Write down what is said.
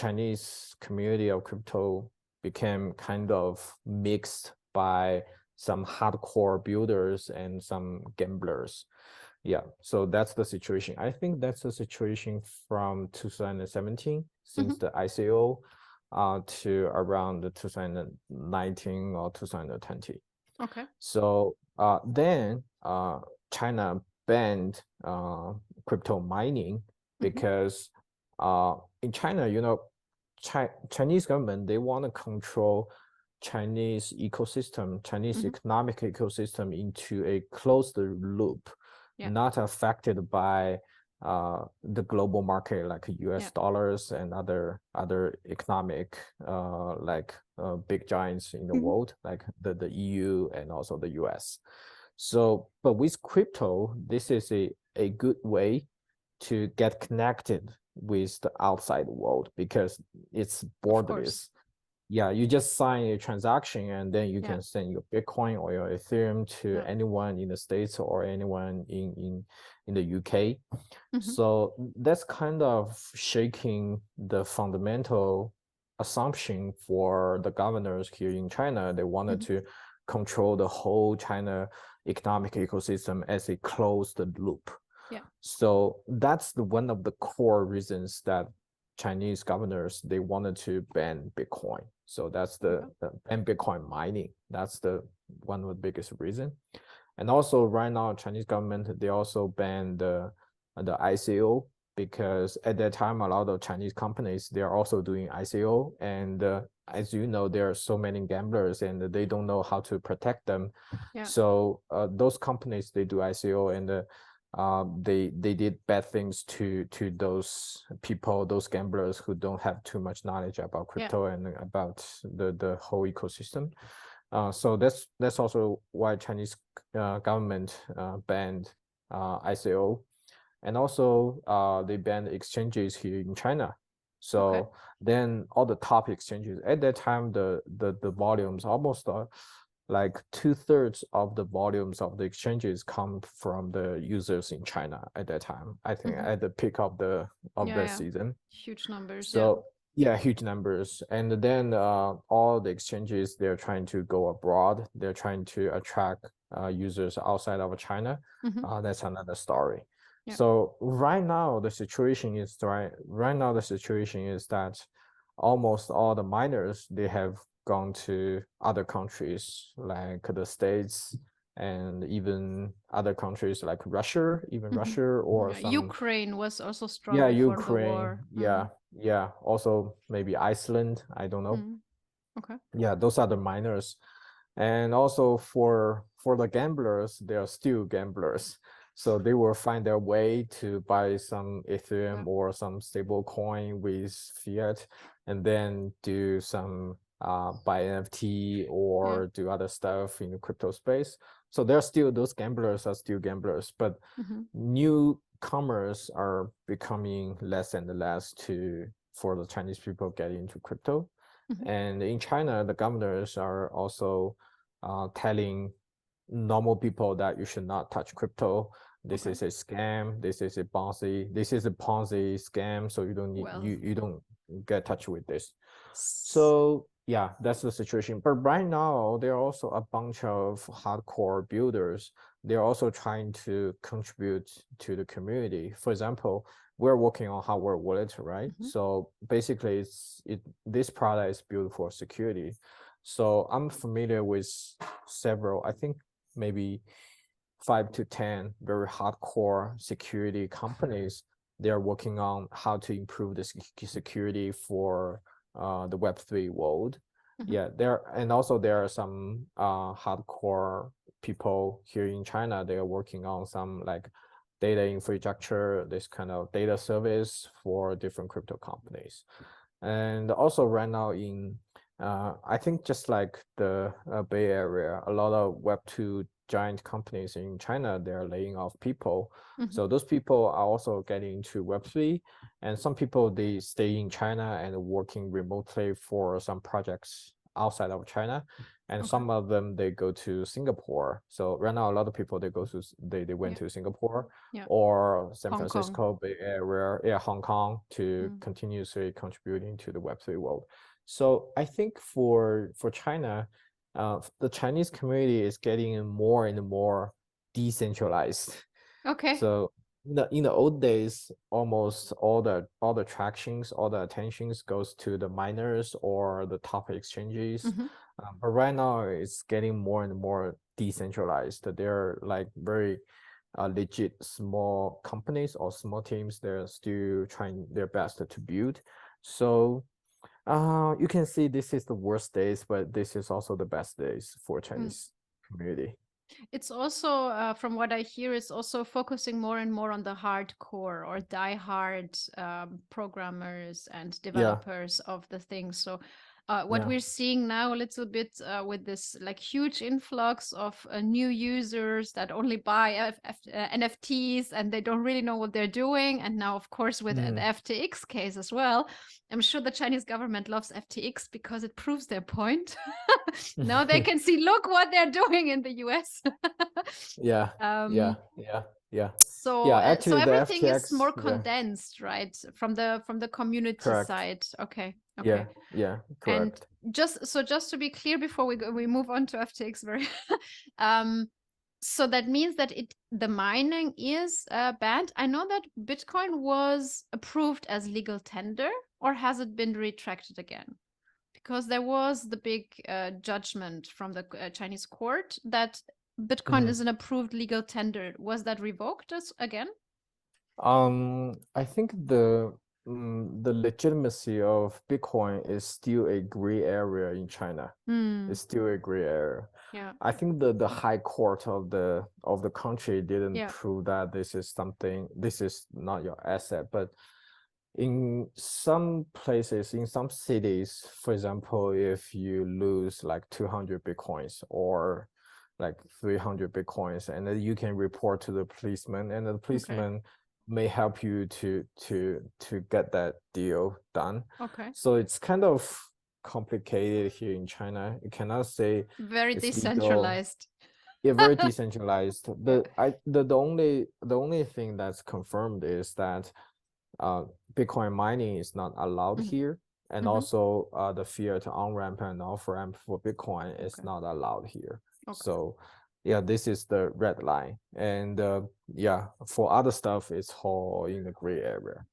Chinese community of crypto became kind of mixed by some hardcore builders and some gamblers. Yeah, so that's the situation. I think that's the situation from 2017 since the ICO to around the 2019 or 2020. Okay. So then China banned crypto mining because in China, you know, Chinese government, they want to control Chinese ecosystem, Chinese economic ecosystem into a closed loop, not affected by the global market like US dollars and other economic big giants in the world like the EU and also the US. So, but with crypto, this is a good way to get connected with the outside world because it's borderless. Yeah, you just sign a transaction and then you can send your Bitcoin or your Ethereum to anyone in the States or anyone in the UK. So that's kind of shaking the fundamental assumption for the governors here in China. They wanted to control the whole China economic ecosystem as a closed loop. So that's one of the core reasons that Chinese governors, they wanted to ban Bitcoin. So that's the ban Bitcoin mining. That's the one of the biggest reason. And also right now, Chinese government, they also banned the ICO because at that time, a lot of Chinese companies, they are also doing ICO. And as you know, there are so many gamblers and they don't know how to protect them. So those companies, they do ICO and they did bad things to those people, those gamblers who don't have too much knowledge about crypto and about the whole ecosystem. So that's also why Chinese government banned ICO, and also they banned exchanges here in China. So then all the top exchanges at that time, the volumes almost like 2/3 of the volumes of the exchanges come from the users in China at that time. I think at the peak of the season. Huge numbers. So yeah, huge numbers. And then all the exchanges, they're trying to go abroad. They're trying to attract users outside of China. That's another story. So right now the situation is that almost all the miners, they have gone to other countries like the States and even other countries like Russia, or some Ukraine was also strong before the war. Yeah, also maybe Iceland, I don't know. Yeah, those are the miners. And also for the gamblers, they are still gamblers. So they will find their way to buy some Ethereum or some stable coin with fiat and then do some buy NFT or do other stuff in the crypto space. So those gamblers are still gamblers, but newcomers are becoming less and less for the Chinese people getting into crypto. And in China, the governors are also telling normal people that you should not touch crypto. This is a scam. This is a Ponzi scam. So you don't need you don't get touch with this. So yeah, that's the situation. But right now, there are also a bunch of hardcore builders. They're also trying to contribute to the community. For example, we're working on hardware wallet, right? So basically, this product is built for security. So I'm familiar with several, I think maybe 5 to 10 very hardcore security companies. They are working on how to improve the security for the Web3 world. Yeah, and also there are some hardcore people here in China. They are working on some like data infrastructure, this kind of data service for different crypto companies. And also right now I think just like the Bay Area, a lot of Web2 giant companies in China, they're laying off people. So those people are also getting into Web3. And some people, they stay in China and working remotely for some projects outside of China, and some of them they go to Singapore. So right now a lot of people they went to Singapore or San Hong Kong. Francisco Bay Area, Hong Kong to continuously contributing to the Web3 world. So I think for China, the Chinese community is getting more and more decentralized. Okay. So in the old days, almost all the attractions, all the attentions goes to the miners or the top exchanges. But right now it's getting more and more decentralized. They're like very legit small companies or small teams. They're still trying their best to build. So you can see this is the worst days, but this is also the best days for Chinese community. It's also, from what I hear, it's also focusing more and more on the hardcore or die-hard programmers and developers of the thing. So what we're seeing now a little bit with this like huge influx of new users that only buy NFTs and they don't really know what they're doing. And now, of course, with the FTX case as well, I'm sure the Chinese government loves FTX because it proves their point. Now they can see, look what they're doing in the US. Yeah. So Actually, so the everything is FTX, more condensed, right? From the community correct. side. Okay. Yeah, And correct. just to be clear before we move on to FTX, very so that means that the mining is banned. I know that Bitcoin was approved as legal tender, or has it been retracted again? Because there was the big judgment from the Chinese court that Bitcoin is an approved legal tender. Was that revoked again? I think the legitimacy of Bitcoin is still a gray area in China. It's still a gray area. Yeah. I think the high court of the country didn't prove that this is not your asset. But in some places, in some cities, for example, if you lose like 200 Bitcoins or like 300 Bitcoins, and then you can report to the policeman, and the policeman may help you to get that deal done. So it's kind of complicated here in China. You cannot say very it's decentralized. Yeah, very decentralized. The only thing that's confirmed is that Bitcoin mining is not allowed here, and also the fiat on-ramp and off-ramp for Bitcoin is not allowed here. So yeah, this is the red line, and yeah, for other stuff it's all in the gray area.